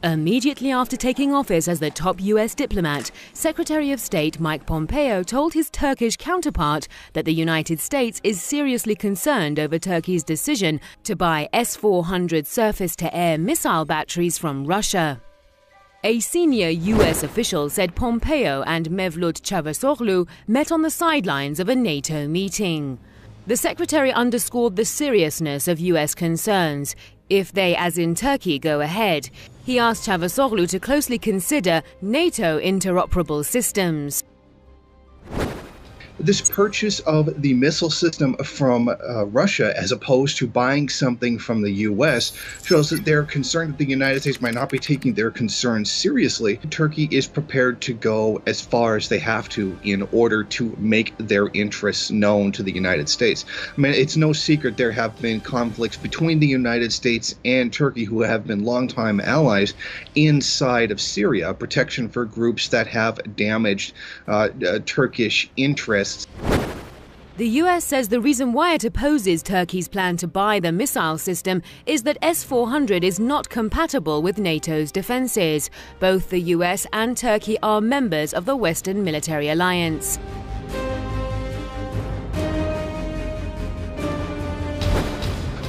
Immediately after taking office as the top U.S. diplomat, Secretary of State Mike Pompeo told his Turkish counterpart that the United States is seriously concerned over Turkey's decision to buy S-400 surface-to-air missile batteries from Russia. A senior U.S. official said Pompeo and Mevlut Cavusoglu met on the sidelines of a NATO meeting. The secretary underscored the seriousness of U.S. concerns if they, as in Turkey, go ahead. He asked Cavusoglu to closely consider NATO interoperable systems. This purchase of the missile system from Russia, as opposed to buying something from the U.S., shows that they're concerned that the United States might not be taking their concerns seriously. Turkey is prepared to go as far as they have to in order to make their interests known to the United States. I mean, it's no secret there have been conflicts between the United States and Turkey, who have been longtime allies inside of Syria, protection for groups that have damaged Turkish interests. The U.S. says the reason why it opposes Turkey's plan to buy the missile system is that S-400 is not compatible with NATO's defenses. Both the U.S. and Turkey are members of the Western Military Alliance.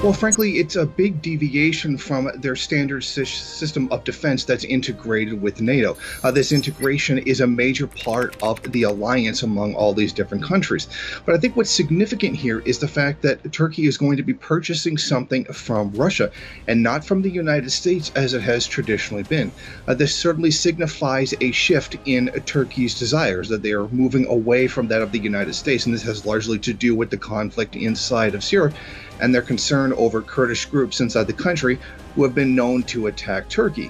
Well, frankly, it's a big deviation from their standard system of defense that's integrated with NATO. This integration is a major part of the alliance among all these different countries. But I think what's significant here is the fact that Turkey is going to be purchasing something from Russia and not from the United States as it has traditionally been. This certainly signifies a shift in Turkey's desires, that they are moving away from that of the United States. And this has largely to do with the conflict inside of Syria and their concern over Kurdish groups inside the country who have been known to attack Turkey.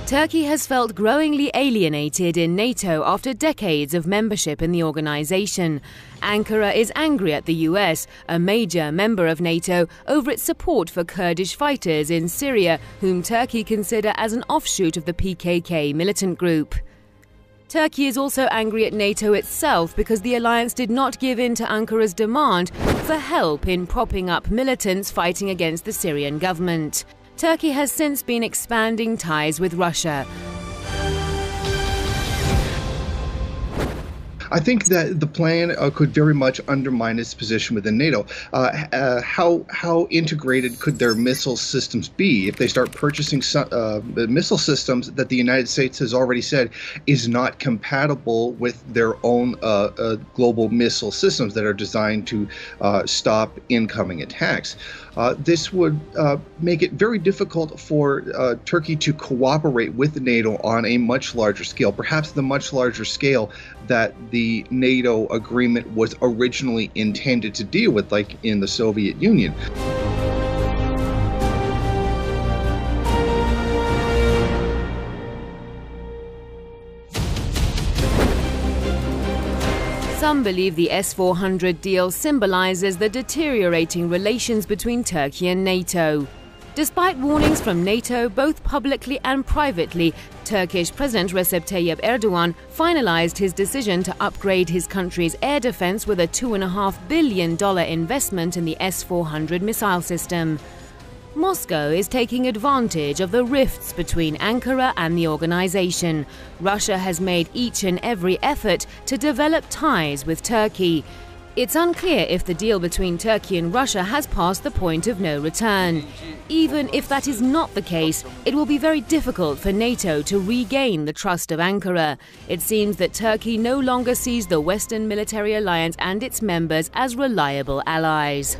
Turkey has felt growingly alienated in NATO after decades of membership in the organization. Ankara is angry at the US, a major member of NATO, over its support for Kurdish fighters in Syria, whom Turkey consider as an offshoot of the PKK militant group. Turkey is also angry at NATO itself because the alliance did not give in to Ankara's demand for help in propping up militants fighting against the Syrian government. Turkey has since been expanding ties with Russia. I think that the plan could very much undermine its position within NATO. How integrated could their missile systems be if they start purchasing missile systems that the United States has already said is not compatible with their own global missile systems that are designed to stop incoming attacks? This would make it very difficult for Turkey to cooperate with NATO on a much larger scale, perhaps the much larger scale that the NATO agreement was originally intended to deal with, like in the Soviet Union. Some believe the S-400 deal symbolizes the deteriorating relations between Turkey and NATO. Despite warnings from NATO, both publicly and privately, Turkish President Recep Tayyip Erdogan finalized his decision to upgrade his country's air defense with a $2.5 billion investment in the S-400 missile system. Moscow is taking advantage of the rifts between Ankara and the organization. Russia has made each and every effort to develop ties with Turkey. It's unclear if the deal between Turkey and Russia has passed the point of no return. Even if that is not the case, it will be very difficult for NATO to regain the trust of Ankara. It seems that Turkey no longer sees the Western Military Alliance and its members as reliable allies.